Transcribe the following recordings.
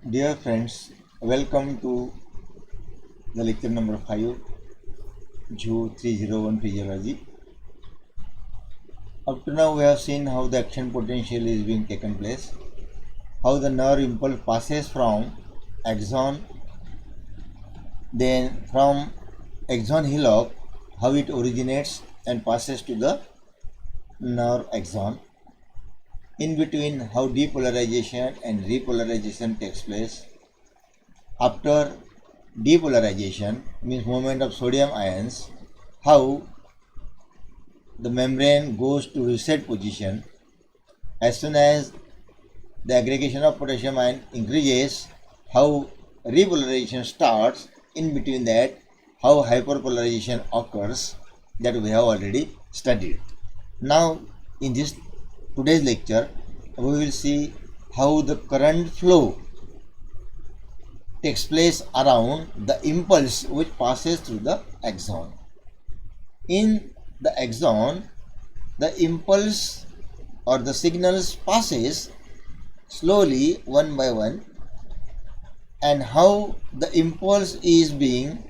Dear friends, welcome to the lecture number 5, Ju 301 Physiology. Up to now we have seen how the action potential is being taken place, how the nerve impulse passes from axon, then from axon hillock, how it originates and passes to the nerve axon. In between, how depolarization and repolarization takes place. After depolarization means movement of sodium ions, how the membrane goes to reset position. As soon as the aggregation of potassium ion increases, how repolarization starts. In between that, how hyperpolarization occurs, that we have already studied. Now in this today's lecture we will see how the current flow takes place around the impulse which passes through the axon. In the axon, the impulse or the signals passes slowly one by one, and how the impulse is being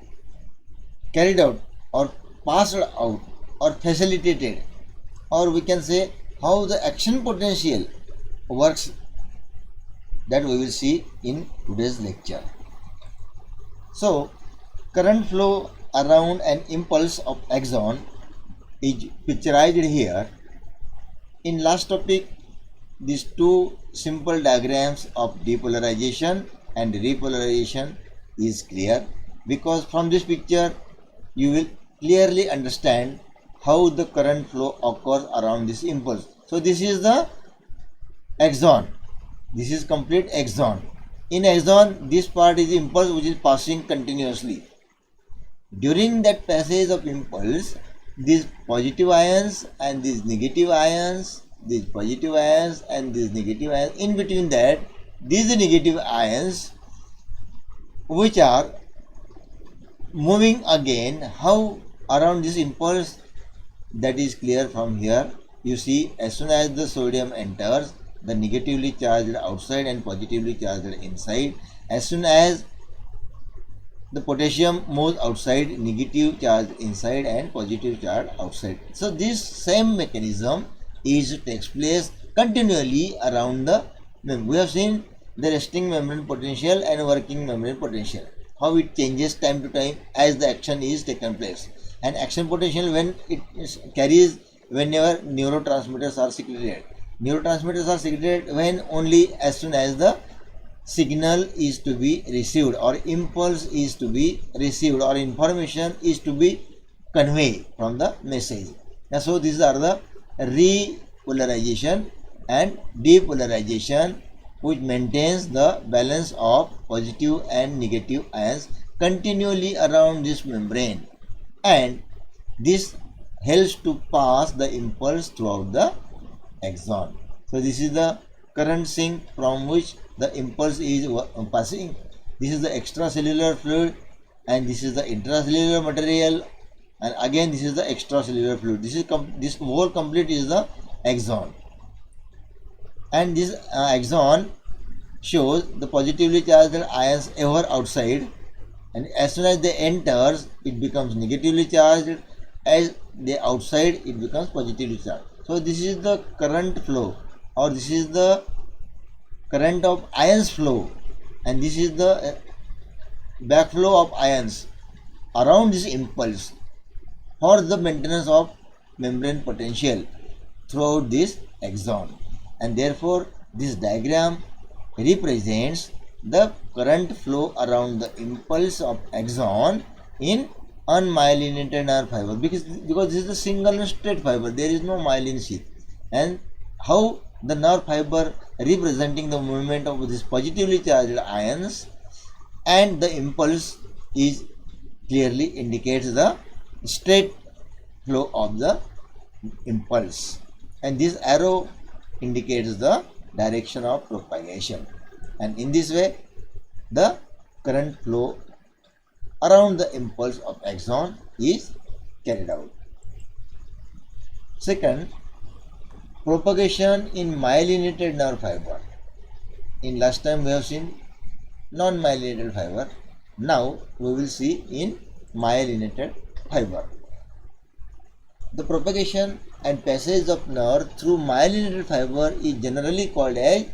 carried out or passed out or facilitated, or we can say how the action potential works, that we will see in today's lecture. So current flow around an impulse of axon is picturized here. In last topic, these two simple diagrams of depolarization and repolarization is clear, because from this picture you will clearly understand how the current flow occurs around this impulse. So this is the axon, this is complete axon. In axon, this part is impulse which is passing continuously. During that passage of impulse, these positive ions and these negative ions, these positive ions and these negative ions, in between that, these negative ions which are moving again, how around this impulse, that is clear from here. You see, as soon as the sodium enters, the negatively charged outside and positively charged inside. As soon as the potassium moves outside, negative charge inside and positive charge outside. So this same mechanism takes place continually around the membrane. We have seen the resting membrane potential and working membrane potential, how it changes time to time as the action is taken place. And action potential, when it carries whenever neurotransmitters are secreted. Neurotransmitters are secreted when only as soon as the signal is to be received or impulse is to be received or information is to be conveyed from the message. And so these are the repolarization and depolarization, which maintains the balance of positive and negative ions continually around this membrane, and this helps to pass the impulse throughout the axon. So this is the current sink from which the impulse is passing. This is the extracellular fluid, and this is the intracellular material, and again this is the extracellular fluid. This whole complete is the axon, and this axon shows the positively charged ions ever outside, and as soon as they enters, it becomes negatively charged. As they outside, it becomes positively charged. So this is the current flow, or this is the current of ions flow, and this is the backflow of ions around this impulse for the maintenance of membrane potential throughout this axon. And therefore this diagram represents the current flow around the impulse of axon in unmyelinated nerve fiber, because this is a single straight fiber, there is no myelin sheath, and how the nerve fiber representing the movement of this positively charged ions, and the impulse is clearly indicates the straight flow of the impulse, and this arrow indicates the direction of propagation. And in this way the current flow around the impulse of axon is carried out. Second, propagation in myelinated nerve fiber. In last time we have seen non-myelinated fiber. Now we will see in myelinated fiber. The propagation and passage of nerve through myelinated fiber is generally called as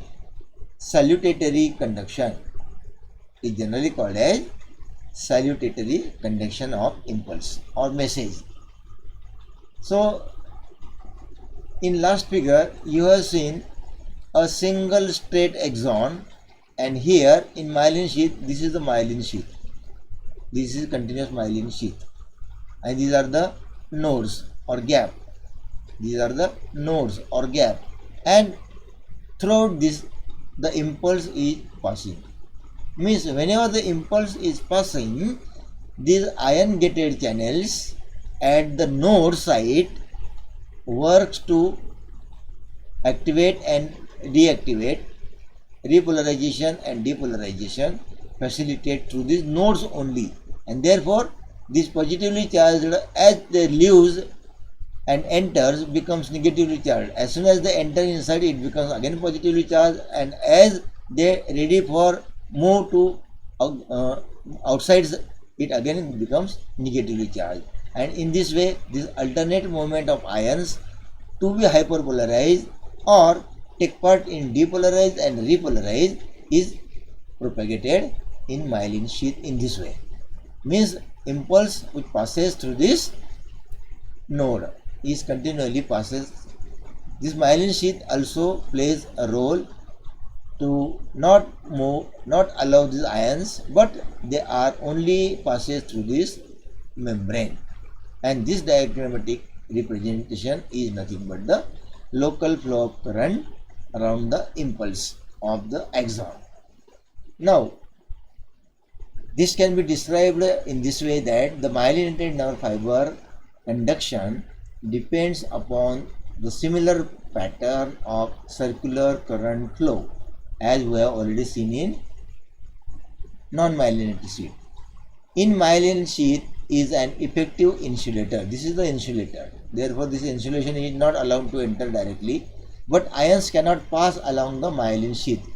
salutatory conduction. Is generally called as salutatory conduction of impulse or message. So in last figure you have seen a single straight axon, and here in myelin sheath, this is the myelin sheath. This is continuous myelin sheath, and these are the nodes or gap. These are the nodes or gap, and throughout this the impulse is passing. Means whenever the impulse is passing, these ion gated channels at the node site works to activate and deactivate, repolarization and depolarization facilitate through these nodes only, and therefore this positively charged as they leaves and enters becomes negatively charged. As soon as they enter inside, it becomes again positively charged, and as they ready for move to outside, it again becomes negatively charged. And in this way, this alternate movement of ions to be hyperpolarized or take part in depolarized and repolarized is propagated in myelin sheath in this way. Means impulse which passes through this node is continually passes. This myelin sheath also plays a role to not allow these ions, but they are only passes through this membrane. And this diagrammatic representation is nothing but the local flow of current around the impulse of the axon. Now, this can be described in this way that the myelinated nerve fiber conduction depends upon the similar pattern of circular current flow as we have already seen in non-myelinated sheath. In myelin sheath is an effective insulator. This is the insulator. Therefore, this insulation is not allowed to enter directly, but ions cannot pass along the myelin sheath.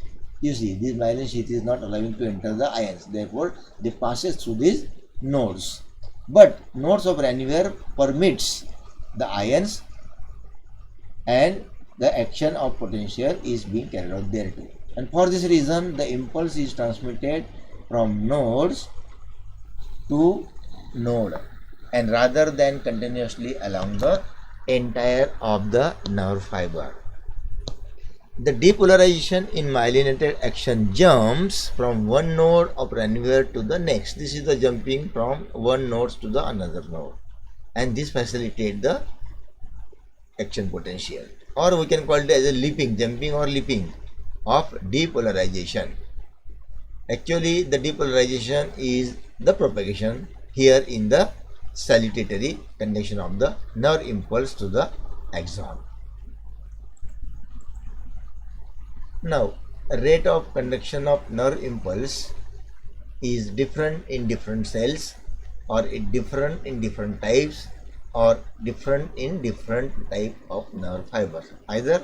You see, this myelin sheath is not allowing to enter the ions. Therefore, they passes through these nodes. But nodes of Ranvier permits the ions, and the action of potential is being carried out there too. And for this reason, the impulse is transmitted from nodes to node, and rather than continuously along the entire of the nerve fiber. The depolarization in myelinated action jumps from one node of Ranvier to the next. This is the jumping from one node to the another node, and this facilitates the action potential, or we can call it as a leaping, jumping or leaping of depolarization. Actually, the depolarization is the propagation here in the salutatory conduction of the nerve impulse to the axon. Now, rate of conduction of nerve impulse is different in different cells, or different in different types, or different in different type of nerve fibers, either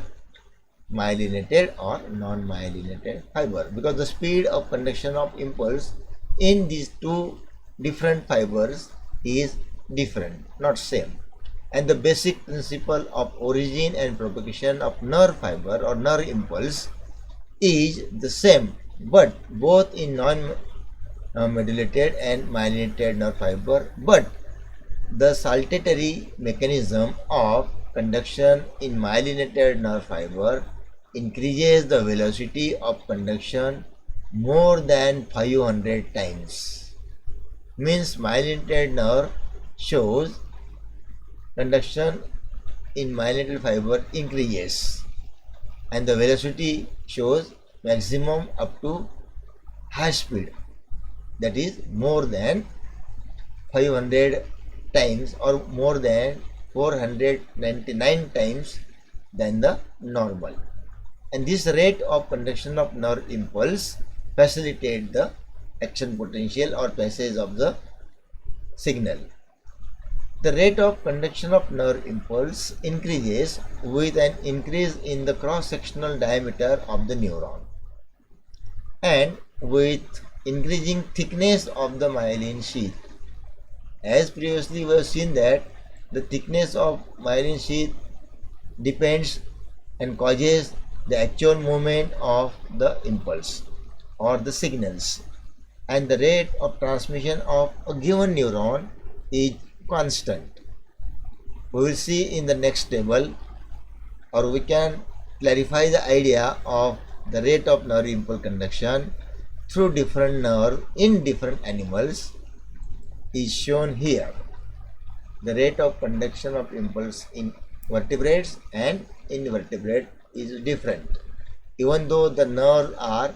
myelinated or non-myelinated fiber, because the speed of conduction of impulse in these two different fibers is different, not same. And the basic principle of origin and propagation of nerve fiber or nerve impulse is the same, but both in non-modulated and myelinated nerve fiber, but the saltatory mechanism of conduction in myelinated nerve fiber increases the velocity of conduction more than 500 times. Means myelinated nerve shows conduction in myelinated fiber increases, and the velocity shows maximum up to high speed, that is more than 500 times or more than 499 times than the normal. And this rate of conduction of nerve impulse facilitate the action potential or passage of the signal. The rate of conduction of nerve impulse increases with an increase in the cross-sectional diameter of the neuron and with increasing thickness of the myelin sheath. As previously we have seen that the thickness of myelin sheath depends and causes the actual movement of the impulse or the signals, and the rate of transmission of a given neuron is constant. We will see in the next table, or we can clarify the idea of the rate of nerve impulse conduction through different nerve in different animals is shown here. The rate of conduction of impulse in vertebrates and invertebrate is different. Even though the nerves are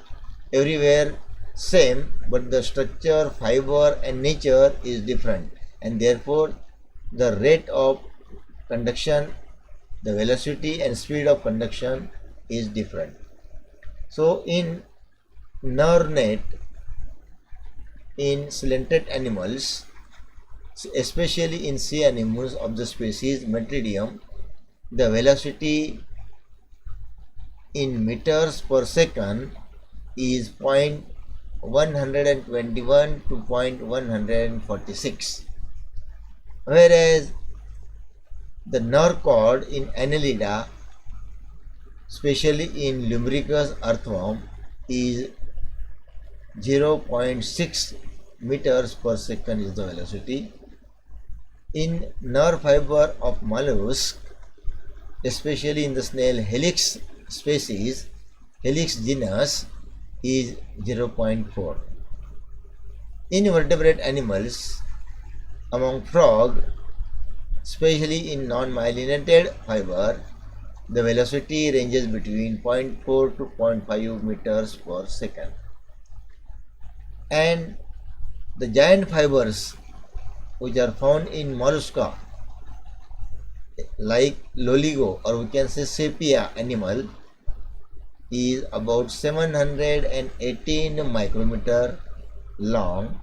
everywhere same, but the structure, fiber and nature is different, and therefore the rate of conduction, the velocity and speed of conduction is different. So in nerve net in coelenterate animals, especially in sea anemones of the species Metridium, the velocity in meters per second is 0.121 to 0.146, whereas the nerve cord in Annelida, especially in Lumbricus earthworm, is 0.6 meters per second is the velocity. In nerve fiber of mollusk, especially in the snail Helix species, Helix genus, is 0.4. In vertebrate animals, among frog, especially in non-myelinated fiber, the velocity ranges between 0.4 to 0.5 meters per second. And the giant fibers which are found in mollusca like Loligo, or we can say Sepia animal, is about 718 micrometer long,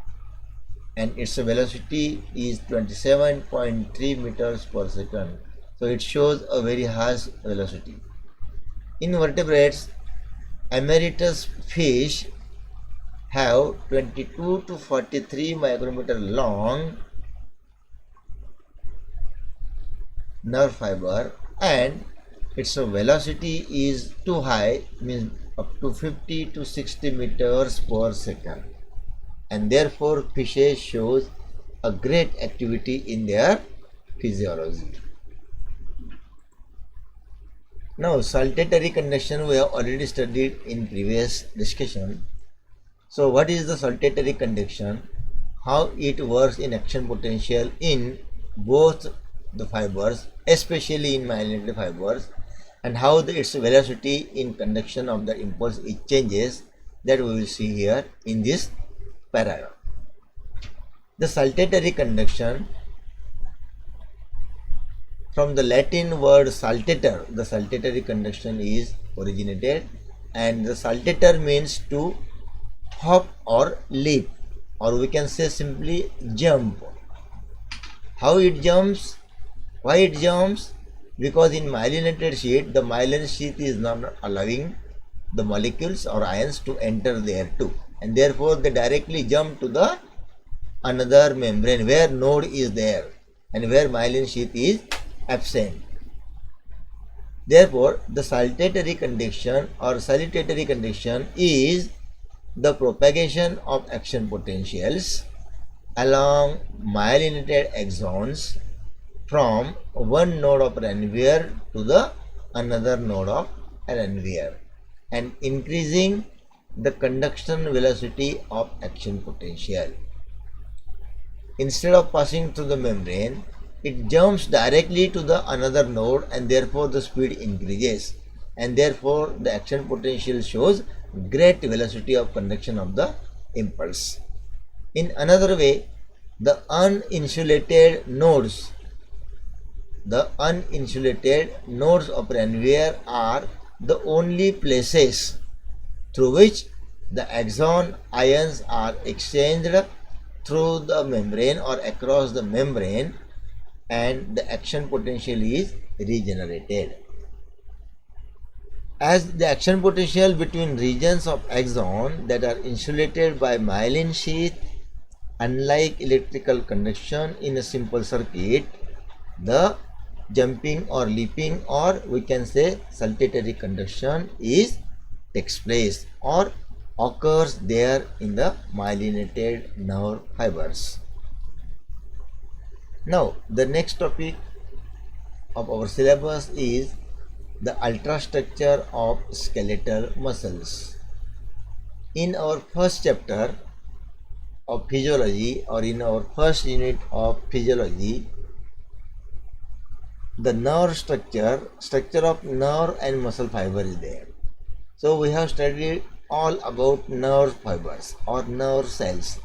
and its velocity is 27.3 meters per second. So it shows a very high velocity. In vertebrates, emeritus fish have 22 to 43 micrometer long nerve fiber, and its velocity is too high, means up to 50 to 60 meters per second, and therefore fishes shows a great activity in their physiology. Now saltatory conduction we have already studied in previous discussion. So what is the saltatory conduction, how it works in action potential in both the fibers, especially in myelinated fibers, and how its velocity in conduction of the impulse it changes, that we will see here in this paragraph. The saltatory conduction, from the Latin word saltator, the saltatory conduction is originated, and the saltator means to hop or leap, or we can say simply jump. How it jumps? Why it jumps? Because in myelinated sheath, the myelin sheath is not allowing the molecules or ions to enter there too, and therefore they directly jump to the another membrane where node is there and where myelin sheath is absent. Therefore the saltatory conduction or salutatory conduction is the propagation of action potentials along myelinated axons from one node of Ranvier to the another node of Ranvier, and increasing the conduction velocity of action potential. Instead of passing through the membrane, it jumps directly to the another node, and therefore the speed increases, and therefore the action potential shows great velocity of conduction of the impulse. In another way, the uninsulated nodes of Ranvier are the only places through which the axon ions are exchanged through the membrane or across the membrane, and the action potential is regenerated. As the action potential between regions of axon that are insulated by myelin sheath, unlike electrical conduction in a simple circuit, the jumping or leaping, or we can say saltatory conduction, takes place or occurs there in the myelinated nerve fibers. Now the next topic of our syllabus is the ultrastructure of skeletal muscles. In our first chapter of physiology, or in our first unit of physiology, the nerve structure of nerve and muscle fiber is there. So we have studied all about nerve fibers or nerve cells,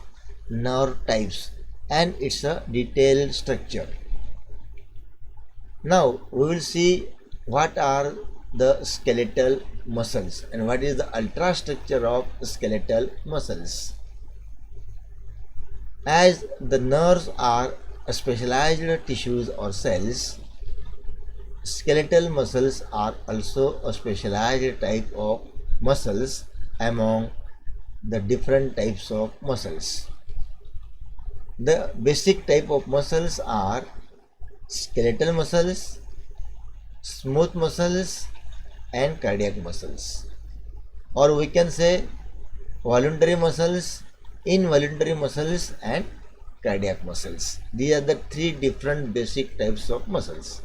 nerve types, and its a detailed structure. Now we will see what are the skeletal muscles and what is the ultrastructure of skeletal muscles. As the nerves are specialized tissues or cells, skeletal muscles are also a specialized type of muscles among the different types of muscles. The basic type of muscles are skeletal muscles, smooth muscles, and cardiac muscles, or we can say voluntary muscles, involuntary muscles, and cardiac muscles. These are the three different basic types of muscles.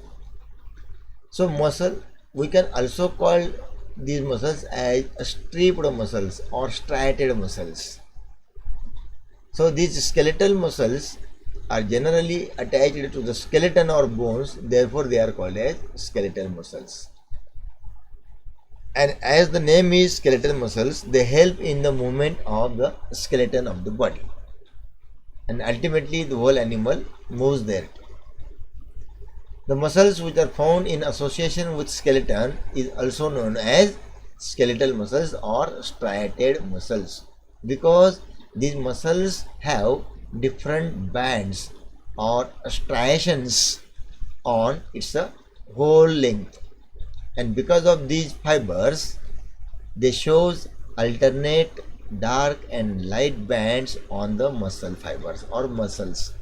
So muscle, we can also call these muscles as striped muscles or striated muscles. So these skeletal muscles are generally attached to the skeleton or bones, therefore they are called as skeletal muscles. And as the name is skeletal muscles, they help in the movement of the skeleton of the body, and ultimately the whole animal moves there. The muscles which are found in association with skeleton is also known as skeletal muscles or striated muscles, because these muscles have different bands or striations on its whole length, and because of these fibers they shows alternate dark and light bands on the muscle fibers or muscles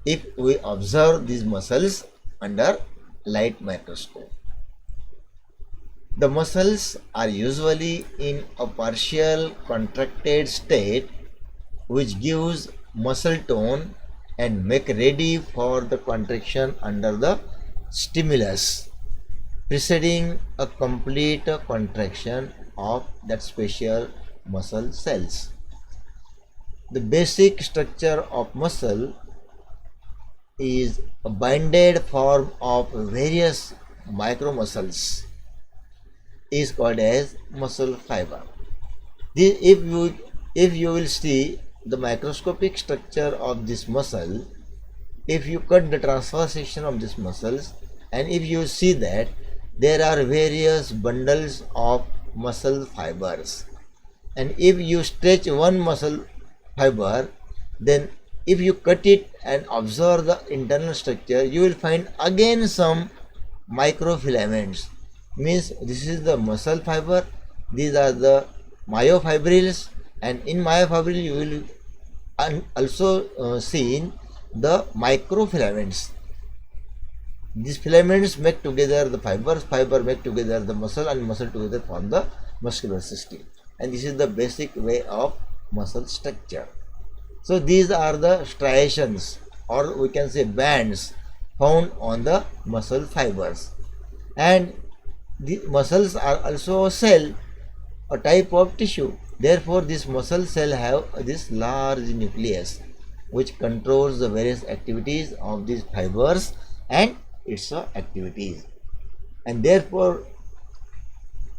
if we observe these muscles under light microscope. The muscles are usually in a partial contracted state, which gives muscle tone and make ready for the contraction under the stimulus preceding a complete contraction of that special muscle cells. The basic structure of muscle is a binded form of various micromuscles is called as muscle fiber. If you will see the microscopic structure of this muscle, if you cut the transverse section of these muscles, and if you see that there are various bundles of muscle fibers, and if you stretch one muscle fiber, then if you cut it and observe the internal structure, you will find again some microfilaments. Means this is the muscle fiber, these are the myofibrils, and in myofibril you will also see the microfilaments. These filaments make together the fibers, fiber make together the muscle, and muscle together form the muscular system. And this is the basic way of muscle structure. So these are the striations, or we can say bands, found on the muscle fibers. And the muscles are also a cell, a type of tissue. Therefore this muscle cell have this large nucleus which controls the various activities of these fibers and its activities. And therefore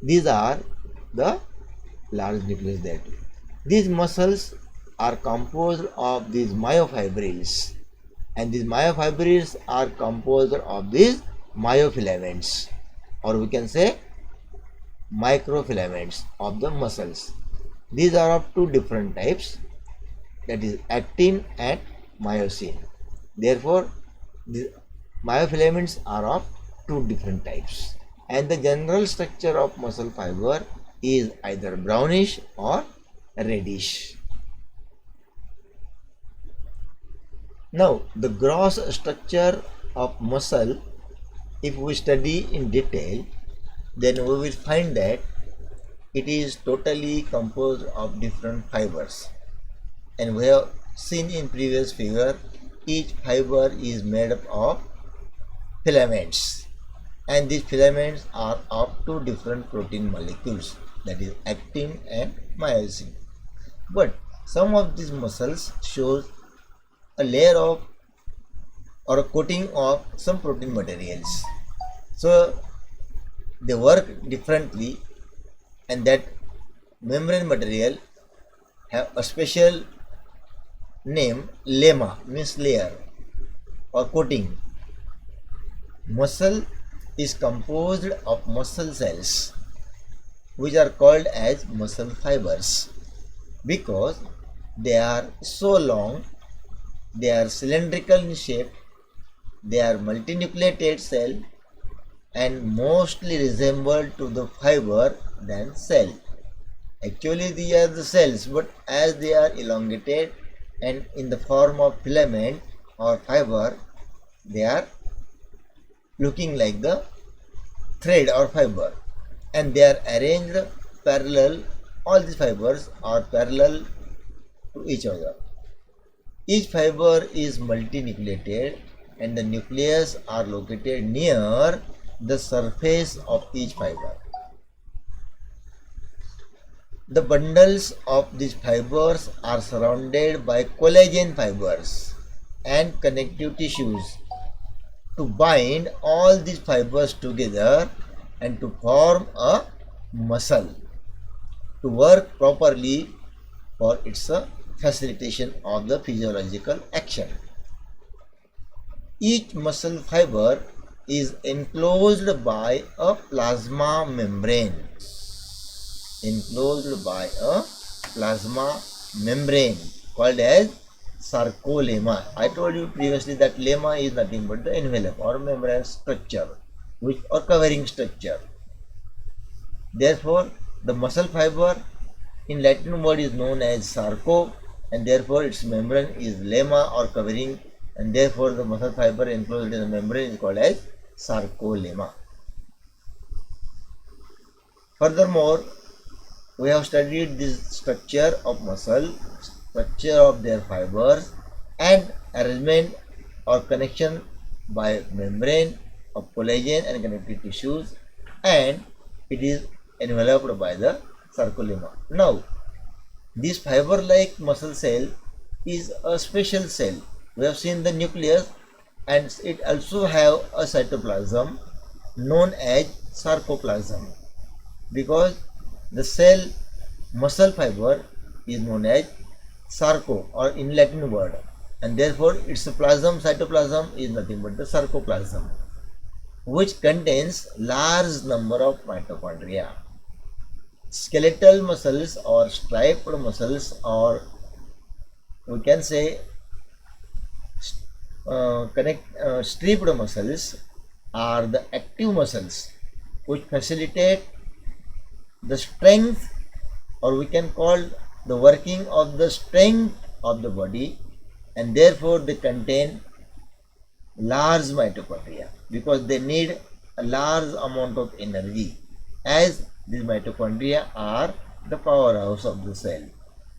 these are the large nucleus there. These muscles are composed of these myofibrils, and these myofibrils are composed of these myofilaments, or we can say microfilaments of the muscles. These are of two different types, that is actin and myosin. Therefore the myofilaments are of two different types, and the general structure of muscle fiber is either brownish or reddish. Now, the gross structure of muscle, if we study in detail, then we will find that it is totally composed of different fibers. And we have seen in previous figure, each fiber is made up of filaments. And these filaments are of two different protein molecules, that is actin and myosin. But some of these muscles shows a layer of or a coating of some protein materials. So they work differently, and that membrane material have a special name, lemma, means layer or coating. Muscle is composed of muscle cells, which are called as muscle fibers, because they are so long, they are cylindrical in shape, they are multinucleated cell and mostly resemble to the fiber than cell. Actually these are the cells, but as they are elongated and in the form of filament or fiber, they are looking like the thread or fiber, and they are arranged parallel. All these fibers are parallel to each other. Each fiber is multinucleated and the nucleus are located near the surface of each fiber. The bundles of these fibers are surrounded by collagen fibers and connective tissues to bind all these fibers together and to form a muscle to work properly for its facilitation of the physiological action. Each muscle fiber is enclosed by a plasma membrane. Enclosed by a plasma membrane called as sarcolemma. I told you previously that lemma is nothing but the envelope or membrane structure, which or covering structure. Therefore, the muscle fiber in Latin word is known as sarco, and therefore its membrane is lemma or covering, and therefore the muscle fiber enclosed in the membrane is called as sarcolemma. Furthermore, we have studied this structure of muscle, structure of their fibers, and arrangement or connection by membrane of collagen and connective tissues, and it is enveloped by the sarcolemma. Now, this fiber-like muscle cell is a special cell. We have seen the nucleus, and it also have a cytoplasm known as sarcoplasm, because the cell muscle fiber is known as sarco or in Latin word, and therefore its plasm, cytoplasm, is nothing but the sarcoplasm, which contains large number of mitochondria. Skeletal muscles or striped muscles, or we can say striped muscles, are the active muscles which facilitate the strength, or we can call the working of the strength of the body, and therefore they contain large mitochondria because they need a large amount of energy, as these mitochondria are the powerhouse of the cell,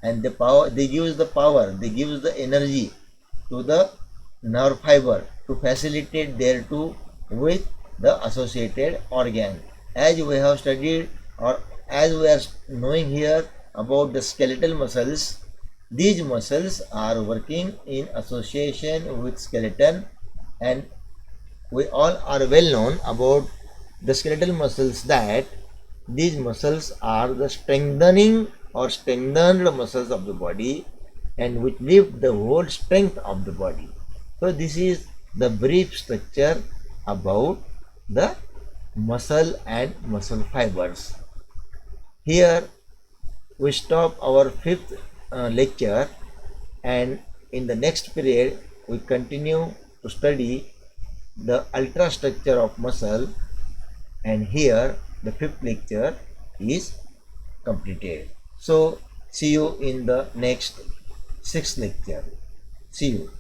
and they give the power, they give the energy to the nerve fiber to facilitate thereto with the associated organ. As we have studied, or as we are knowing here about the skeletal muscles, these muscles are working in association with skeleton, and we all are well known about the skeletal muscles, that these muscles are the strengthening or strengthened muscles of the body, and which lift the whole strength of the body. So this is the brief structure about the muscle and muscle fibers. Here we stop our fifth lecture, and in the next period we continue to study the ultrastructure of muscle, and here the fifth lecture is completed. So see you in the next sixth lecture. See you.